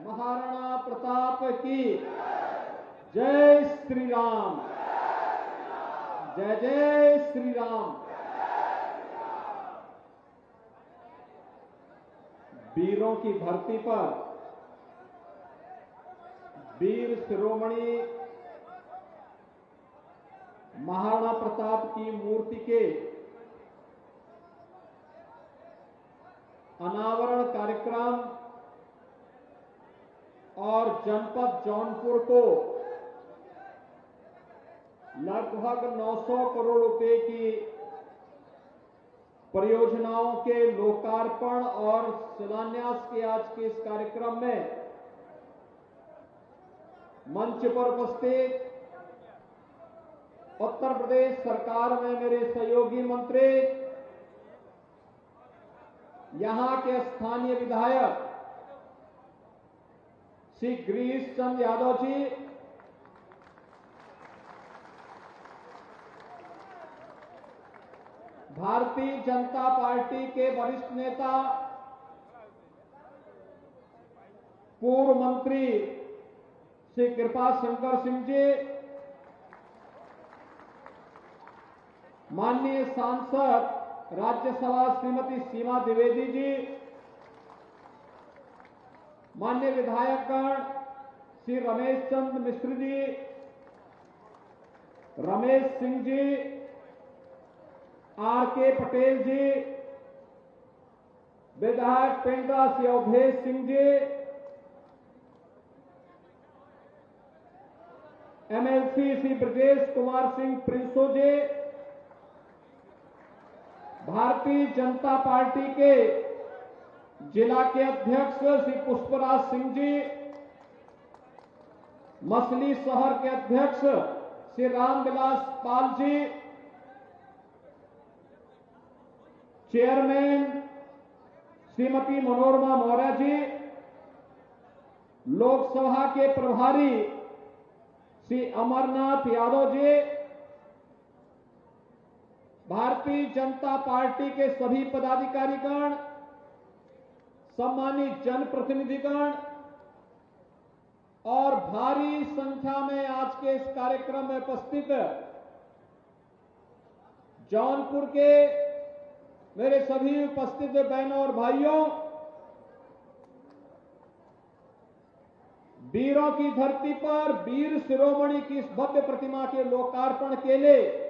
महाराणा प्रताप की जय श्री राम। जय जय श्री राम। वीरों की धरती पर वीर शिरोमणि महाराणा प्रताप की मूर्ति के अनावरण कार्यक्रम और जनपद जौनपुर को लगभग 900 करोड़ रुपए की परियोजनाओं के लोकार्पण और शिलान्यास के आज के इस कार्यक्रम में मंच पर उपस्थित उत्तर प्रदेश सरकार में मेरे सहयोगी मंत्री, यहां के स्थानीय विधायक श्री गिरीश चंद्र यादव जी, भारतीय जनता पार्टी के वरिष्ठ नेता पूर्व मंत्री श्री कृपा शंकर सिंह जी, माननीय सांसद राज्यसभा श्रीमती सीमा द्विवेदी जी, माननीय विधायकगण श्री रमेश चंद्र मिश्र जी, रमेश सिंह जी, आर.के. पटेल जी, विधायक पेंड्रा श्री अवधेश सिंह जी, एमएलसी श्री ब्रजेश कुमार सिंह प्रिंसो जी, भारतीय जनता पार्टी के जिला के अध्यक्ष श्री पुष्पराज सिंह जी, मछली शहर के अध्यक्ष श्री रामविलास पाल जी, चेयरमैन श्रीमती मनोरमा मौर्य जी, लोकसभा के प्रभारी श्री अमरनाथ यादव जी, भारतीय जनता पार्टी के सभी पदाधिकारीगण, सम्मानित जनप्रतिनिधिगण और भारी संख्या में आज के इस कार्यक्रम में उपस्थित जौनपुर के मेरे सभी उपस्थित बहनों और भाइयों, वीरों की धरती पर वीर शिरोमणि की इस भव्य प्रतिमा के लोकार्पण के लिए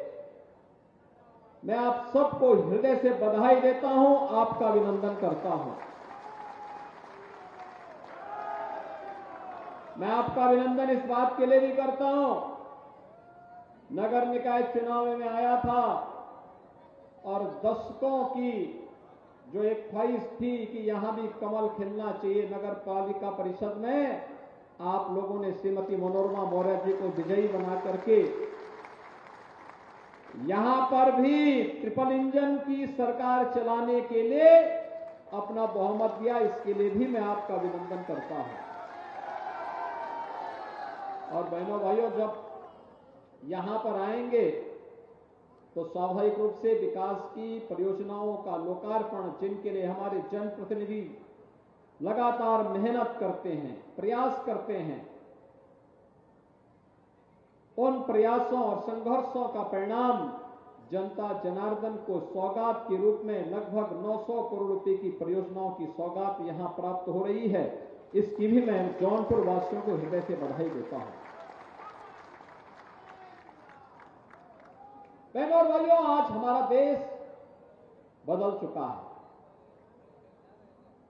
मैं आप सबको हृदय से बधाई देता हूं, आपका अभिनंदन करता हूं। मैं आपका अभिनंदन इस बात के लिए भी करता हूं, नगर निकाय चुनाव में आया था और दशकों की जो एक ख्वाहिश थी कि यहां भी कमल खिलना चाहिए, नगर पालिका परिषद में आप लोगों ने श्रीमती मनोरमा मौर्य जी को विजयी बना करके यहां पर भी ट्रिपल इंजन की सरकार चलाने के लिए अपना बहुमत दिया। इसके लिए भी मैं आपका अभिनंदन करता हूं। और बहनों भाइयों, जब यहां पर आएंगे तो स्वाभाविक रूप से विकास की परियोजनाओं का लोकार्पण, जिनके लिए हमारे जनप्रतिनिधि लगातार मेहनत करते हैं, प्रयास करते हैं, उन प्रयासों और संघर्षों का परिणाम जनता जनार्दन को सौगात के रूप में लगभग 900 करोड़ रुपए की परियोजनाओं की सौगात यहां प्राप्त हो रही है। इसकी भी मैं जौनपुर वासियों को हृदय से बधाई देता हूं। बहनों और भाइयों, आज हमारा देश बदल चुका है,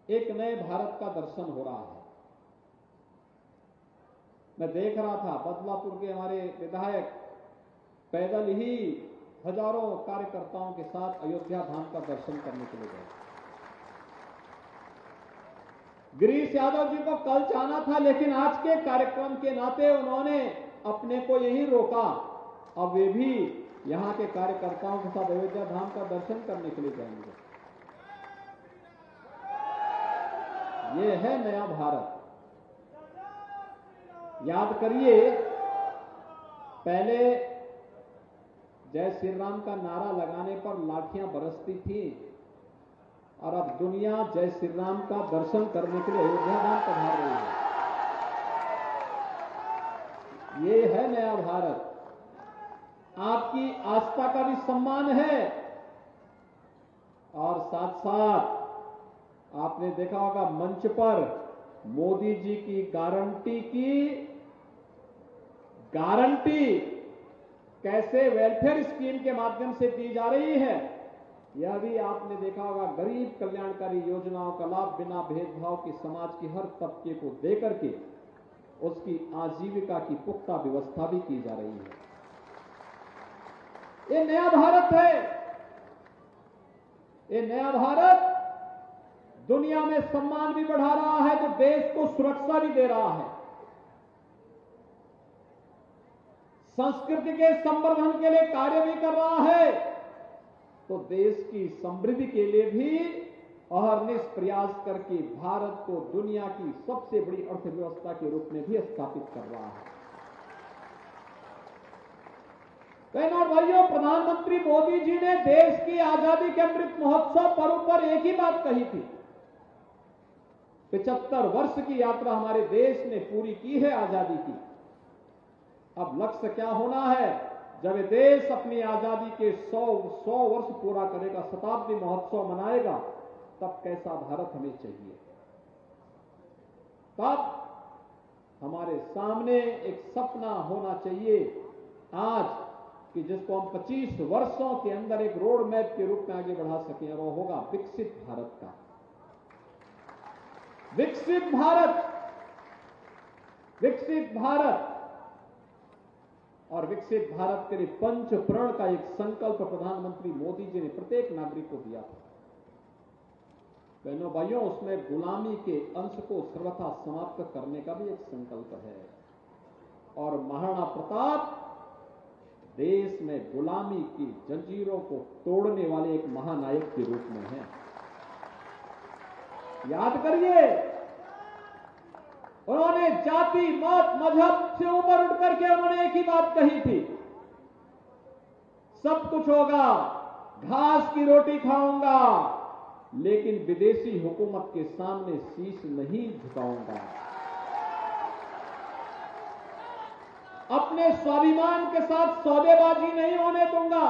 एक नए भारत का दर्शन हो रहा है। मैं देख रहा था बदलापुर के हमारे विधायक पैदल ही हजारों कार्यकर्ताओं के साथ अयोध्या धाम का दर्शन करने के लिए गए। गिरीश यादव जी को कल जाना था, लेकिन आज के कार्यक्रम के नाते उन्होंने अपने को यही रोका। अब वे भी यहां के कार्यकर्ताओं के साथ अयोध्या धाम का दर्शन करने के लिए जाएंगे। ये है नया भारत। याद करिए, पहले जय श्री राम का नारा लगाने पर लाठियां बरसती थी और अब दुनिया जय श्री राम का दर्शन करने के लिए अयोध्या धाम पधार रही है। नया भारत। आपकी आस्था का भी सम्मान है और साथ साथ आपने देखा होगा मंच पर मोदी जी की गारंटी कैसे वेलफेयर स्कीम के माध्यम से दी जा रही है, यह भी आपने देखा होगा। गरीब कल्याणकारी योजनाओं का लाभ बिना भेदभाव की समाज की हर तबके को देकर के उसकी आजीविका की पुख्ता व्यवस्था भी की जा रही है। ये नया भारत है। ये नया भारत दुनिया में सम्मान भी बढ़ा रहा है तो देश को सुरक्षा भी दे रहा है। संस्कृति के संवर्धन के लिए कार्य भी कर रहा है तो देश की समृद्धि के लिए भी अहरनिश प्रयास करके भारत को दुनिया की सबसे बड़ी अर्थव्यवस्था के रूप में भी स्थापित कर रहा है। बहनों और भाइयों, प्रधानमंत्री मोदी जी ने देश की आजादी के अमृत महोत्सव पर्व पर एक ही बात कही थी। 75 वर्ष की यात्रा हमारे देश ने पूरी की है आजादी की। अब लक्ष्य क्या होना है? जब ये देश अपनी आजादी के 100 वर्ष पूरा करेगा, शताब्दी महोत्सव मनाएगा, तब कैसा भारत हमें चाहिए? तब हमारे सामने एक सपना होना चाहिए आज कि जिसको हम 25 वर्षों के अंदर एक रोड मैप के रूप में आगे बढ़ा सकें, और वो होगा विकसित भारत का। विकसित भारत, विकसित भारत। और विकसित भारत के लिए पंच प्रण का एक संकल्प प्रधानमंत्री मोदी जी ने प्रत्येक नागरिक को दिया था। बहनों भाइयों, उसमें गुलामी के अंश को सर्वथा समाप्त करने का भी एक संकल्प है। और महाराणा प्रताप देश में गुलामी की जंजीरों को तोड़ने वाले एक महानायक के रूप में हैं। याद करिए, उन्होंने जाति मत मजहब से ऊपर उठ करके उन्होंने एक ही बात कही थी, सब कुछ होगा, घास की रोटी खाऊंगा, लेकिन विदेशी हुकूमत के सामने शीश नहीं झुकाऊंगा। अपने स्वाभिमान के साथ सौदेबाजी नहीं होने दूंगा।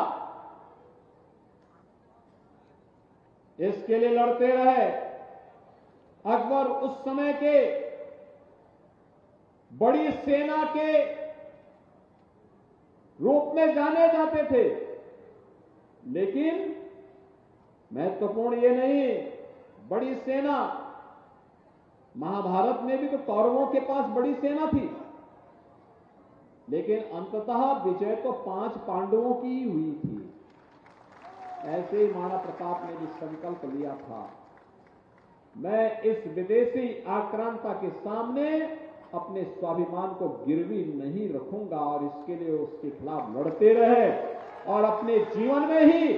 इसके लिए लड़ते रहे। अकबर उस समय के बड़ी सेना के रूप में जाने जाते थे, लेकिन महत्वपूर्ण ये नहीं, बड़ी सेना, महाभारत में भी तो कौरवों के पास बड़ी सेना थी, लेकिन अंततः विजय तो 5 पांडवों की ही हुई थी। ऐसे ही महाराणा प्रताप ने भी संकल्प लिया था, मैं इस विदेशी आक्रांता के सामने अपने स्वाभिमान को गिरवी नहीं रखूंगा, और इसके लिए उसके खिलाफ लड़ते रहे। और अपने जीवन में ही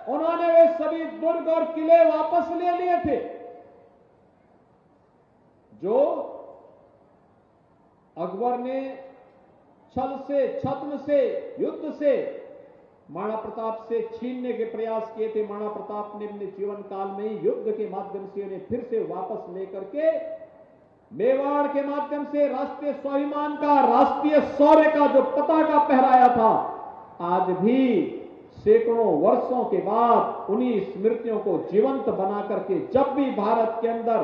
उन्होंने वे सभी दुर्ग और किले वापस ले लिए थे जो अकबर ने छल से, छद्म से, युद्ध से महाराणा प्रताप से छीनने के प्रयास किए थे। महाराणा प्रताप ने अपने जीवन काल में ही युद्ध के माध्यम से उन्हें फिर से वापस लेकर के मेवाड़ के माध्यम से राष्ट्रीय स्वाभिमान का, राष्ट्रीय शौर्य का जो पताका फहराया था, आज भी सैकड़ों वर्षों के बाद उन्हीं स्मृतियों को जीवंत बना करके जब भी भारत के अंदर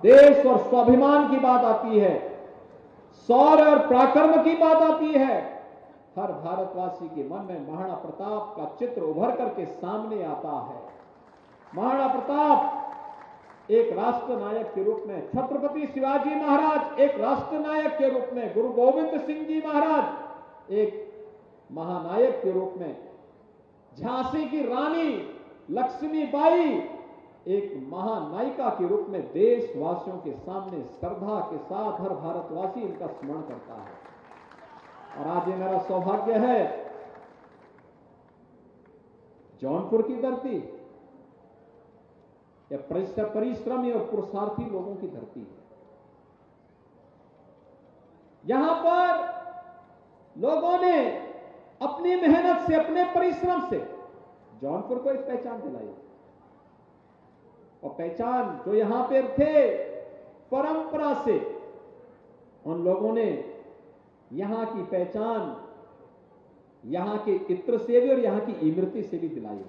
देश और स्वाभिमान की बात आती है, शौर्य और पराक्रम की बात आती है, हर भारतवासी के मन में महाराणा प्रताप का चित्र उभर करके सामने आता है। महाराणा प्रताप एक राष्ट्र नायक के रूप में, छत्रपति शिवाजी महाराज एक राष्ट्र नायक के रूप में, गुरु गोविंद सिंह जी महाराज एक महानायक के रूप में, झांसी की रानी लक्ष्मीबाई एक महानायिका के रूप में देशवासियों के सामने श्रद्धा के साथ हर भारतवासी इनका स्मरण करता है। और आज ये मेरा सौभाग्य है, जौनपुर की धरती यह परिश्रमी और पुरुषार्थी लोगों की धरती है। यहां पर लोगों ने अपनी मेहनत से, अपने परिश्रम से जौनपुर को एक पहचान दिलाई, और पहचान जो यहां पर थे परंपरा से, उन लोगों ने यहां की पहचान यहां के इत्र से भी और यहां की इमरती से भी दिलाई।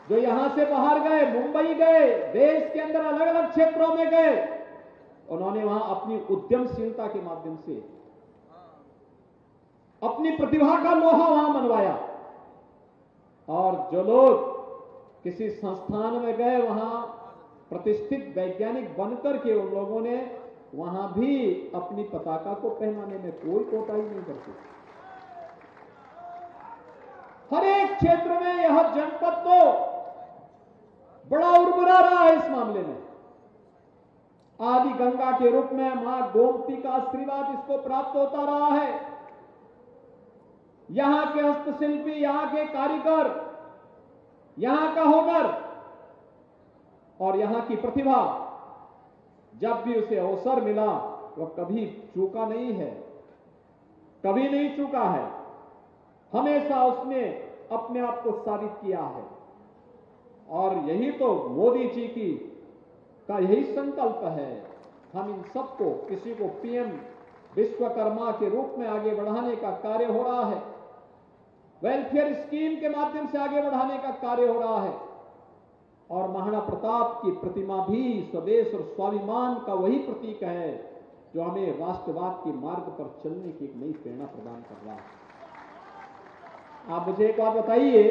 जो यहां से बाहर गए, मुंबई गए, देश के अंदर अलग अलग क्षेत्रों में गए, उन्होंने वहां अपनी उद्यमशीलता के माध्यम से अपनी प्रतिभा का लोहा वहां मनवाया। और जो लोग किसी संस्थान में गए, वहां प्रतिष्ठित वैज्ञानिक बनकर के उन लोगों ने वहां भी अपनी पताका को पहनाने में कोई कोताही नहीं करते। हर एक क्षेत्र में यह जनपद तो बड़ा उर्वरा रहा है इस मामले में। आदि गंगा के रूप में मां गोमती का आशीर्वाद इसको प्राप्त होता रहा है। यहां के हस्तशिल्पी, यहां के कारीगर, यहां का हुनर और यहां की प्रतिभा, जब भी उसे अवसर मिला वह कभी चूका नहीं है, कभी नहीं चूका है। हमेशा उसने अपने आप को साबित किया है। और यही तो मोदी जी का यही संकल्प है। हम इन सबको, किसी को पीएम विश्वकर्मा के रूप में आगे बढ़ाने का कार्य हो रहा है, वेलफेयर स्कीम के माध्यम से आगे बढ़ाने का कार्य हो रहा है। और महाराणा प्रताप की प्रतिमा भी स्वदेश और स्वाभिमान का वही प्रतीक है जो हमें राष्ट्रवाद के मार्ग पर चलने की एक नई प्रेरणा प्रदान कर रहा है। आप मुझे एक बात बताइए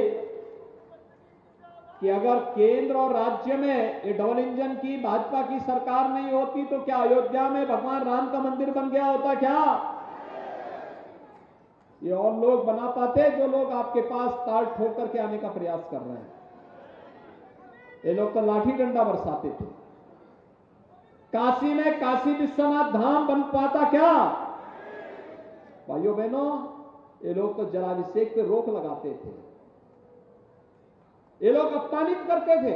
कि अगर केंद्र और राज्य में ये डबल इंजन की भाजपा की सरकार नहीं होती तो क्या अयोध्या में भगवान राम का मंदिर बन गया होता क्या? ये और लोग बना पाते जो लोग आपके पास ताल ठोक करके आने का प्रयास कर रहे हैं। ये लोग तो लाठी डंडा बरसाते थे। काशी में काशी विश्वनाथ धाम बन पाता क्या? भाइयों बहनों, ये लोग तो जलाभिषेक पे रोक लगाते थे, ये लोग अपमानित करते थे,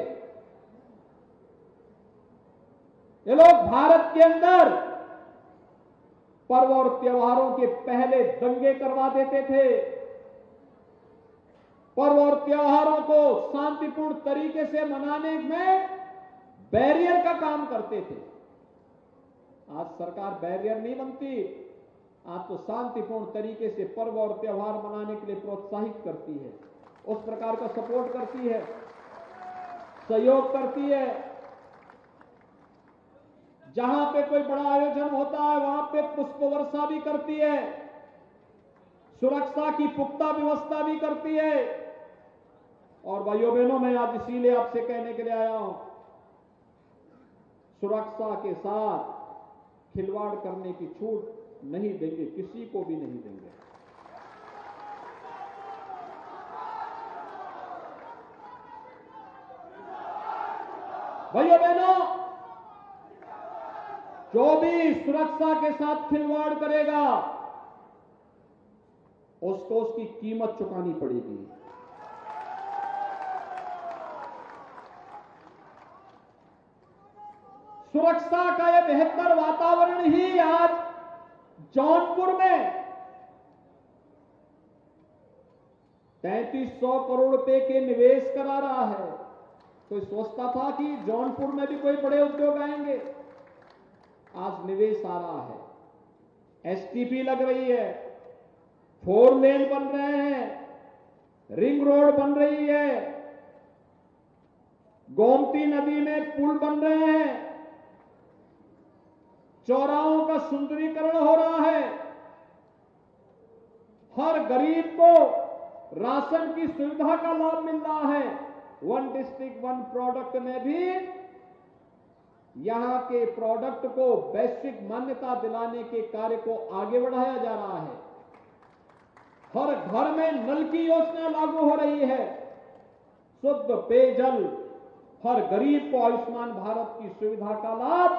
ये लोग भारत के अंदर पर्व और त्योहारों के पहले दंगे करवा देते थे, पर्व और त्योहारों को शांतिपूर्ण तरीके से मनाने में बैरियर का काम करते थे। आज सरकार बैरियर नहीं बनती, आज तो शांतिपूर्ण तरीके से पर्व और त्योहार मनाने के लिए प्रोत्साहित करती है, उस प्रकार का सपोर्ट करती है, सहयोग करती है। जहां पे कोई बड़ा आयोजन होता है वहां पे पुष्प वर्षा भी करती है, सुरक्षा की पुख्ता व्यवस्था भी करती है। और भाइयों बहनों, मैं आज इसीलिए आपसे कहने के लिए आया हूं, सुरक्षा के साथ खिलवाड़ करने की छूट नहीं देंगे, किसी को भी नहीं देंगे। भाइयों बहनों, जो भी सुरक्षा के साथ खिलवाड़ करेगा उसको उसकी कीमत चुकानी पड़ेगी। सुरक्षा का यह बेहतर वातावरण ही आज जौनपुर में 3300 करोड़ रुपए के निवेश करा रहा है। कोई सोचता था कि जौनपुर में भी कोई बड़े उद्योग आएंगे? आज निवेश आ रहा है, एसटीपी लग रही है, 4 लेन बन रहे हैं, रिंग रोड बन रही है, गोमती नदी में पुल बन रहे हैं, चौराहों का सुंदरीकरण हो रहा है, हर गरीब को राशन की सुविधा का लाभ मिल रहा है। 1 डिस्ट्रिक्ट 1 प्रोडक्ट में भी यहां के प्रोडक्ट को वैश्विक मान्यता दिलाने के कार्य को आगे बढ़ाया जा रहा है। हर घर में नल की योजना लागू हो रही है, शुद्ध पेयजल, हर गरीब को आयुष्मान भारत की सुविधा का लाभ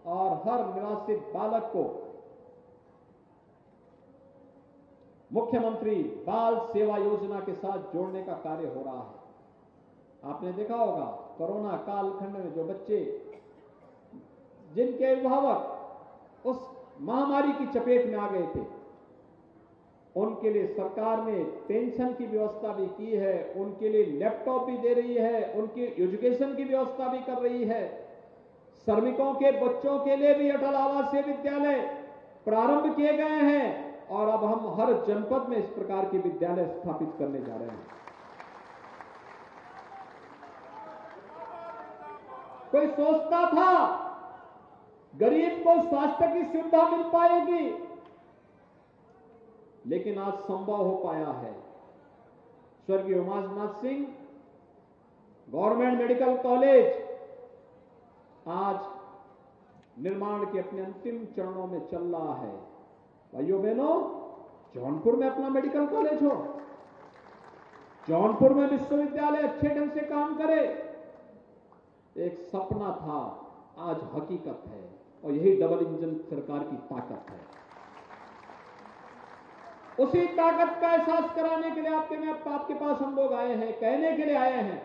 और हर निराश्रित बालक को मुख्यमंत्री बाल सेवा योजना के साथ जोड़ने का कार्य हो रहा है। आपने देखा होगा कोरोना कालखंड में जो बच्चे, जिनके अभिभावक उस महामारी की चपेट में आ गए थे, उनके लिए सरकार ने पेंशन की व्यवस्था भी की है, उनके लिए लैपटॉप भी दे रही है, उनकी एजुकेशन की व्यवस्था भी कर रही है। श्रमिकों के बच्चों के लिए भी अटल आवासीय विद्यालय प्रारंभ किए गए हैं और अब हम हर जनपद में इस प्रकार के विद्यालय स्थापित करने जा रहे हैं। कोई सोचता था गरीब को स्वास्थ्य की सुविधा मिल पाएगी, लेकिन आज संभव हो पाया है। स्वर्गीय Umanath Singh government medical college आज निर्माण के अपने अंतिम चरणों में चल रहा है। भाइयों बहनों, जौनपुर में अपना मेडिकल कॉलेज हो, जौनपुर में विश्वविद्यालय अच्छे ढंग से काम करे, एक सपना था, आज हकीकत है। और यही डबल इंजन सरकार की ताकत है। उसी ताकत का एहसास कराने के लिए आपके पास हम लोग आए हैं, कहने के लिए आए हैं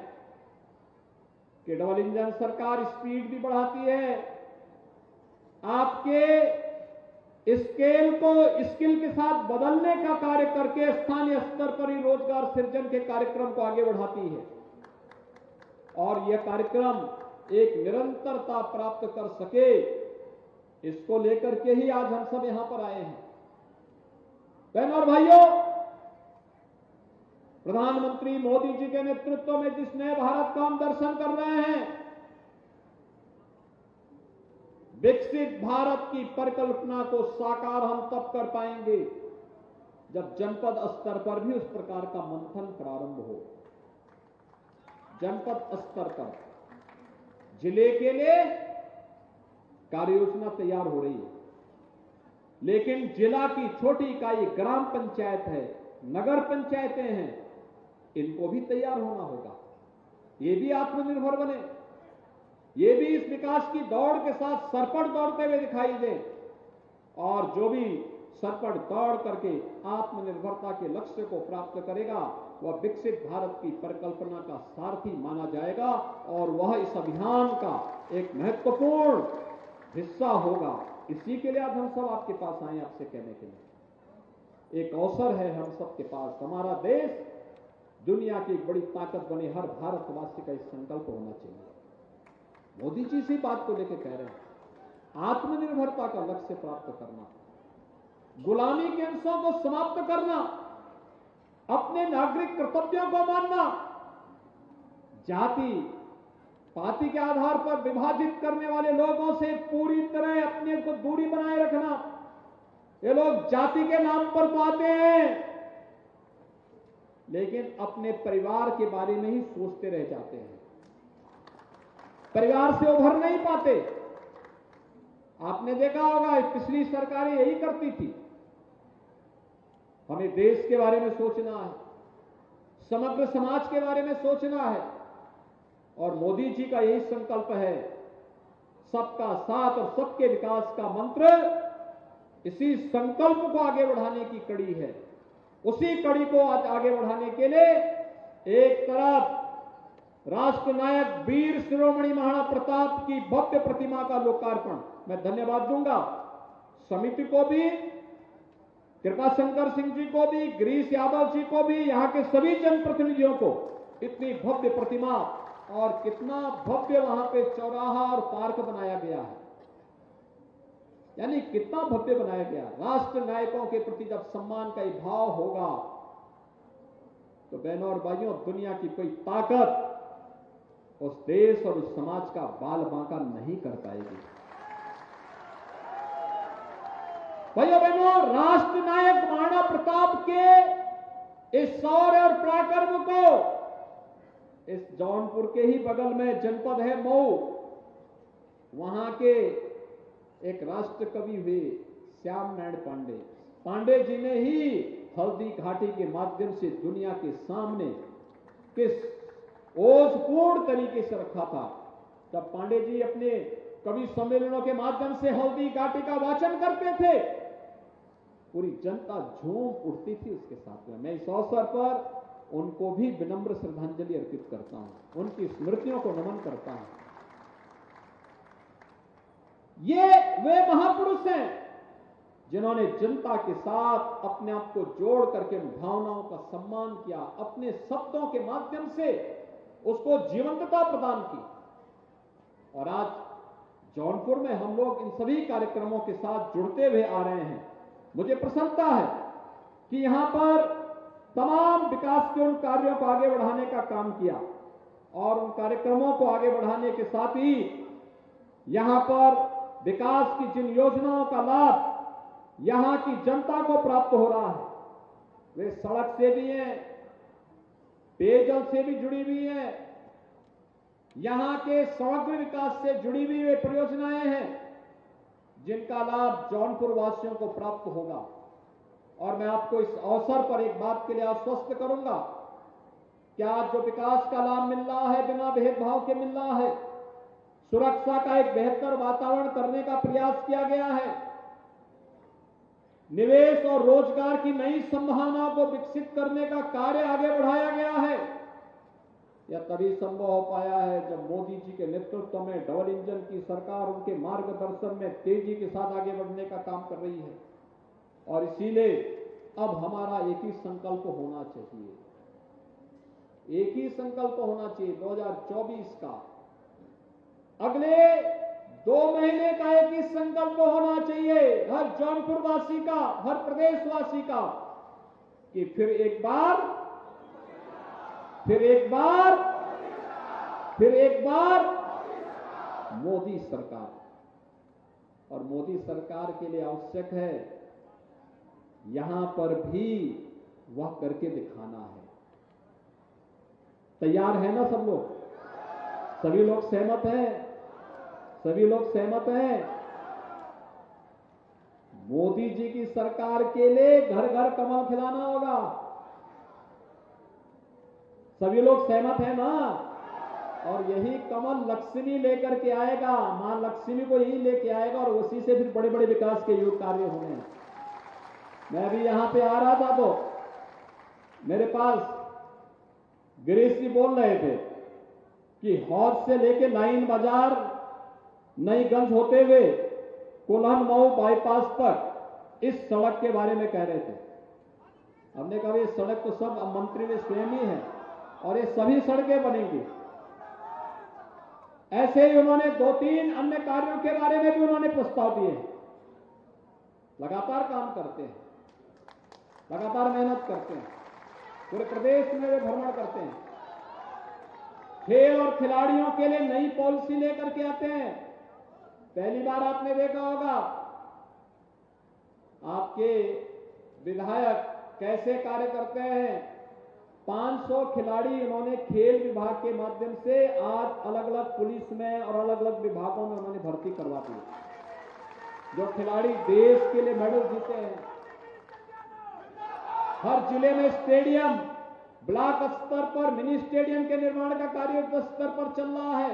कि डबल इंजन सरकार स्पीड भी बढ़ाती है, आपके स्केल को स्किल के साथ बदलने का कार्य करके स्थानीय स्तर पर ही रोजगार सृजन के कार्यक्रम को आगे बढ़ाती है। और यह कार्यक्रम एक निरंतरता प्राप्त कर सके, इसको लेकर के ही आज हम सब यहां पर आए हैं। बहनों और भाइयों, प्रधानमंत्री मोदी जी के नेतृत्व में जिस नए भारत का हम दर्शन कर रहे हैं, विकसित भारत की परिकल्पना को साकार हम तब कर पाएंगे जब जनपद स्तर पर भी उस प्रकार का मंथन प्रारंभ हो। जनपद स्तर पर जिले के लिए कार्य योजना तैयार हो रही है, लेकिन जिला की छोटी इकाई ग्राम पंचायत है, नगर पंचायतें हैं, इनको भी तैयार होना होगा। ये भी आत्मनिर्भर बने, ये भी इस विकास की दौड़ के साथ सरपट दौड़ते हुए दिखाई दे। और जो भी सरपट दौड़ करके आत्मनिर्भरता के लक्ष्य को प्राप्त करेगा, वह विकसित भारत की परिकल्पना का सारथी माना जाएगा और वह इस अभियान का एक महत्वपूर्ण हिस्सा होगा। इसी के लिए आज हम सब आपके पास आए, आपसे कहने के लिए एक अवसर है हम सबके पास। हमारा देश दुनिया की एक बड़ी ताकत बने, हर भारतवासी का इस संकल्प होना चाहिए। मोदी जी इसी बात को लेकर कह रहे हैं, आत्मनिर्भरता का लक्ष्य प्राप्त करना, गुलामी के अंशों को समाप्त करना, अपने नागरिक कर्तव्यों को मानना, जाति पाति के आधार पर विभाजित करने वाले लोगों से पूरी तरह अपने को दूरी बनाए रखना। ये लोग जाति के नाम पर तो आते हैं, लेकिन अपने परिवार के बारे में ही सोचते रह जाते हैं, परिवार से उभर नहीं पाते। आपने देखा होगा पिछली सरकारें यही करती थी। हमें देश के बारे में सोचना है, समग्र समाज के बारे में सोचना है, और मोदी जी का यही संकल्प है, सबका साथ और सबके विकास का मंत्र इसी संकल्प को आगे बढ़ाने की कड़ी है। उसी कड़ी को आज आगे बढ़ाने के लिए एक तरफ राष्ट्रनायक वीर शिरोमणि महाराणा प्रताप की भव्य प्रतिमा का लोकार्पण, मैं धन्यवाद दूंगा समिति को भी, कृपाशंकर सिंह जी को भी, गिरीश यादव जी को भी, यहां के सभी जनप्रतिनिधियों को। इतनी भव्य प्रतिमा और कितना भव्य वहां पे चौराहा और पार्क बनाया गया है, यानी कितना भव्य बनाया गया। राष्ट्र नायकों के प्रति जब सम्मान का भाव होगा तो बहनों और भाइयों, दुनिया की कोई ताकत उस देश और उस समाज का बाल बांका नहीं कर पाएगी। भाइयों बहनों, राष्ट्र नायक महाराणा प्रताप के इस शौर्य और पराक्रम को इस जौनपुर के ही बगल में जनपद है मऊ, वहां के एक राष्ट्र कवि हुए श्याम नारायण पांडे जी ने ही हल्दी घाटी के माध्यम से दुनिया के सामने किस ओजपूर्ण तरीके से रखा था। जब पांडे जी अपने कवि सम्मेलनों के माध्यम से हल्दी घाटी का वाचन करते थे, पूरी जनता झूम उठती थी उसके साथ में। मैं इस अवसर पर उनको भी विनम्र श्रद्धांजलि अर्पित करता हूं, उनकी स्मृतियों को नमन करता हूं। ये वे महापुरुष हैं जिन्होंने जनता के साथ अपने आप को जोड़ करके भावनाओं का सम्मान किया, अपने शब्दों के माध्यम से उसको जीवंतता प्रदान की। और आज जौनपुर में हम लोग इन सभी कार्यक्रमों के साथ जुड़ते हुए आ रहे हैं। मुझे प्रसन्नता है कि यहां पर तमाम विकास के उन कार्यों को आगे बढ़ाने का काम किया और उन कार्यक्रमों को आगे बढ़ाने के साथ ही यहां पर विकास की जिन योजनाओं का लाभ यहां की जनता को प्राप्त हो रहा है, वे सड़क से भी हैं, पेयजल से भी जुड़ी हुई है, यहां के समग्र विकास से जुड़ी हुई वे परियोजनाएं हैं जिनका लाभ जौनपुर वासियों को प्राप्त होगा। और मैं आपको इस अवसर पर एक बात के लिए आश्वस्त करूंगा कि आज जो विकास का लाभ मिल रहा है बिना भेदभाव के मिल रहा है, सुरक्षा का एक बेहतर वातावरण करने का प्रयास किया गया है, निवेश और रोजगार की नई संभावनाओं को विकसित करने का कार्य आगे बढ़ाया गया है। यह तभी संभव हो पाया है जब मोदी जी के नेतृत्व में डबल इंजन की सरकार उनके मार्गदर्शन में तेजी के साथ आगे बढ़ने का काम कर रही है। और इसीलिए अब हमारा एक ही संकल्प होना चाहिए, एक ही संकल्प होना चाहिए 2024 का, अगले 2 महीने का एक ही संकल्प होना चाहिए हर जौनपुर वासी का, हर प्रदेशवासी का, कि फिर एक बार मोदी सरकार। और मोदी सरकार के लिए आवश्यक है यहां पर भी वह करके दिखाना है। तैयार है ना सब लोग? सभी लोग सहमत हैं? सभी लोग सहमत हैं? मोदी जी की सरकार के लिए घर घर कमल खिलाना होगा। सभी लोग सहमत हैं ना? और यही कमल लक्ष्मी लेकर के आएगा, मां लक्ष्मी को यही लेके आएगा और उसी से फिर बड़े बड़े विकास के युग कार्य होने हैं। मैं अभी यहां पे आ रहा था तो मेरे पास गिरीश जी बोल रहे थे कि हौज से लेके लाइन बाजार नईगंज होते हुए कोल्हन मऊ बाईपास तक इस सड़क के बारे में कह रहे थे। हमने कहा ये सड़क तो सब मंत्री ने स्वयं ही है और ये सभी सड़कें बनेंगी। ऐसे ही उन्होंने 2-3 अन्य कार्यों के बारे में भी उन्होंने प्रस्ताव दिए। लगातार काम करते हैं, लगातार मेहनत करते हैं, पूरे प्रदेश में वे भ्रमण करते हैं, खेल और खिलाड़ियों के लिए नई पॉलिसी लेकर के आते हैं। पहली बार आपने देखा होगा आपके विधायक कैसे कार्य करते हैं। 500 खिलाड़ी उन्होंने खेल विभाग के माध्यम से आज अलग अलग पुलिस में और अलग अलग विभागों में उन्होंने भर्ती करवा दी। जो खिलाड़ी देश के लिए मेडल जीते हैं, हर जिले में स्टेडियम, ब्लॉक स्तर पर मिनी स्टेडियम के निर्माण का कार्य युद्ध स्तर पर चल रहा है।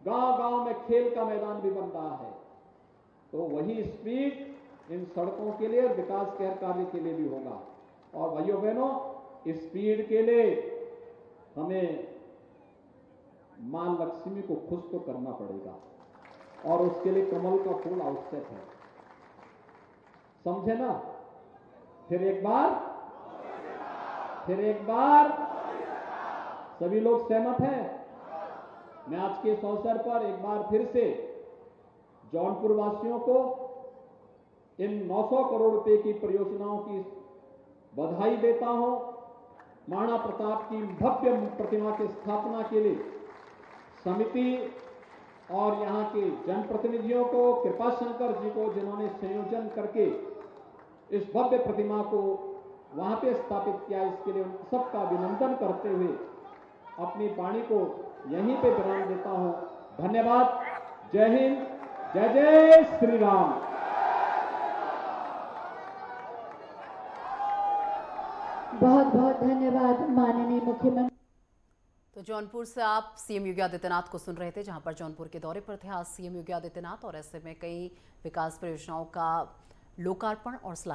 गांव-गांव में खेल का मैदान भी बन रहा है। तो वही स्पीड इन सड़कों के लिए और विकास के हर कार्य के लिए भी होगा। और भाइयों बहनों, इस स्पीड के लिए हमें मां लक्ष्मी को खुश तो करना पड़ेगा और उसके लिए कमल का फूल आवश्यक है। समझे ना? फिर एक बार सभी लोग सहमत हैं? मैं आज के इस अवसर पर एक बार फिर से जौनपुर वासियों को इन 900 करोड़ रुपए की परियोजनाओं की बधाई देता हूं। महाराणा प्रताप की भव्य प्रतिमा की स्थापना के लिए समिति और यहां के जनप्रतिनिधियों को, कृपाशंकर जी को, जिन्होंने संयोजन करके इस भव्य प्रतिमा को वहां पे स्थापित किया, इसके लिए उन सबका अभिनंदन करते हुए अपनी वाणी को यहीं पे विराम देता हूं। धन्यवाद। जय हिंद, जय जय श्री राम। बहुत बहुत धन्यवाद माननीय मुख्यमंत्री। तो जौनपुर से आप सीएम योगी आदित्यनाथ को सुन रहे थे, जहां पर जौनपुर के दौरे पर थे आज सीएम योगी आदित्यनाथ और ऐसे में कई विकास परियोजनाओं का लोकार्पण और सलामी